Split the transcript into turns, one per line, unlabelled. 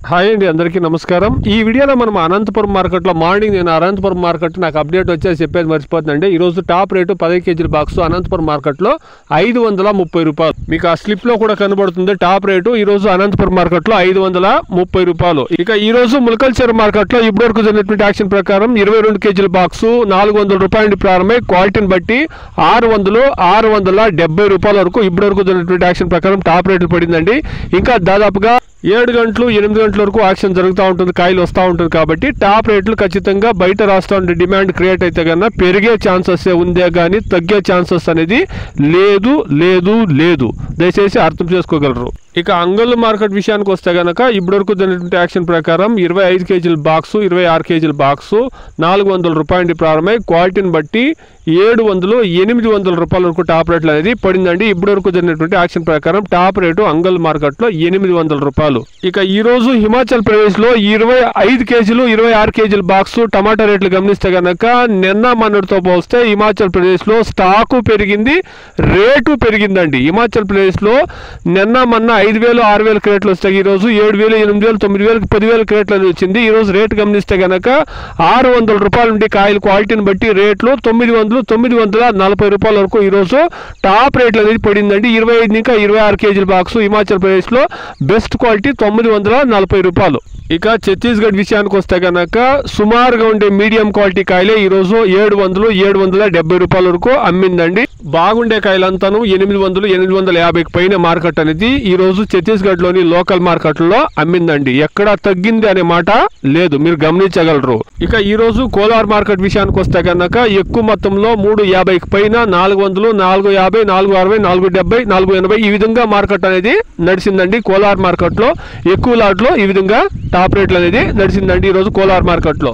Hi అండి, అందరికీ నమస్కారం. ఈ వీడియోలో మనం అనంతపురం మార్కెట్లో మార్నింగ్ నేను అనంతపురం మార్కెట్ నాకు అప్డేట్ వచ్చేసి చెప్పేది మర్చిపోతుందండి. ఈరోజు టాప్ రేటు 10 కేజీల బాక్స్ అనంతపురం మార్కెట్లో 530 రూపాయలు. మీకు ఆ స్లిప్లో కూడా కనబడుతుంది టాప్ రేటు ఈరోజు అనంతపురం మార్కెట్లో 530 రూపాయలు. ఇక ఈరోజు ములకల్చెరు మార్కెట్లో ఇప్పటివరకు జరిగినటువంటి యాక్షన్ ప్రకారం 22 కేజీల బాక్సు 400 రూపాయల నుండి ప్రారంభమై క్వాలిటీని బట్టి 670 రూపాయల వరకు ఇప్పటివరకు జరిగినటువంటి యాక్షన్ ప్రకారం టాప్ రేట్లు పడిందండి. ఇంకా దాదాపుగా 7 గంటలు 8 గంటల వరకు యాక్షన్ జరుగుతూ ఉంటుంది, కాయలు వస్తూ ఉంటుంది. కాబట్టి టాప్ రేట్లు ఖచ్చితంగా బయట రాష్ట్రాల డిమాండ్ క్రియేట్ అయితే కన్నా పెరిగే ఛాన్సెస్ ఉందే కానీ తగ్గే ఛాన్సెస్ అనేది లేదు. దయచేసి అర్థం చేసుకోగలరు. ఇక అంగళ్ళు మార్కెట్ విషయానికి వస్తే కనుక ఇప్పటివరకు జరిగినటువంటి యాక్షన్ ప్రకారం 25 కేజీల బాక్సు 26 కేజీల బాక్సు 400 రూపాయల నుండి ప్రారంభమై క్వాలిటీని బట్టి 700-800 రూపాయల వరకు టాప్ రేట్లు అనేది పడిందండి. ఇప్పటివరకు జరిగినటువంటి యాక్షన్ ప్రకారం టాప్ రేటు అంగల్ మార్కెట్లో 800 రూపాయలు. ఇక ఈ రోజు హిమాచల్ ప్రదేశ్ లో 25 కేజీలు 26 కేజీల బాక్స్ టమాటా రేట్లు గమనిస్తే కనుక నిన్న మొన్నటితో పోస్తే హిమాచల్ ప్రదేశ్ లో స్టాకు పెరిగింది, రేటు పెరిగిందండి. హిమాచల్ ప్రదేశ్ లో నిన్న మొన్న 5,000-6,000 క్రేట్లు వస్తాయి. ఈ రోజు 7,000, 8,000, 9,000, 10,000 క్రేట్లు అనేది వచ్చింది. ఈ రోజు రేటు గమనిస్తే కనుక 600 రూపాయల నుండి కాయలు క్వాలిటీని బట్టి రేట్లు 940 రూపాయల వరకు ఈ రోజు టాప్ రేట్లు అనేది పడిందండి. 25 ఇంకా 26 కేజీల బాక్స్ హిమాచల్ ప్రదేశ్ లో బెస్ట్ క్వాలిటీ 940 రూపాయలు. ఇక ఛత్తీస్గఢ్ విషయానికి వస్తే కనుక సుమారుగా ఉండే మీడియం క్వాలిటీ కాయలే ఈ రోజు 700-770 రూపాయల వరకు అమ్మిందండి. బాగుండే కాయలంతాను 800-850 పైన మార్కెట్ అనేది ఈ రోజు ఛత్తీస్గఢ్ లోని లోకల్ మార్కెట్లో అమ్మిందండి. ఎక్కడ తగ్గింది అనే మాట లేదు, మీరు గమనించగలరు. ఇక ఈ రోజు కోలార్ మార్కెట్ విషయానికి వస్తే కనుక ఎక్కువ మొత్తంలో 350 పైన 400, 450, 460, 470, 480 ఈ విధంగా మార్కెట్ అనేది నడిచిందండి. కోలార్ మార్కెట్ లో ఎక్కువ లాట్లో ఈ విధంగా టాప్ రేట్లు అనేది నడిచిందండి ఈ రోజు కోలార్ మార్కెట్ లో.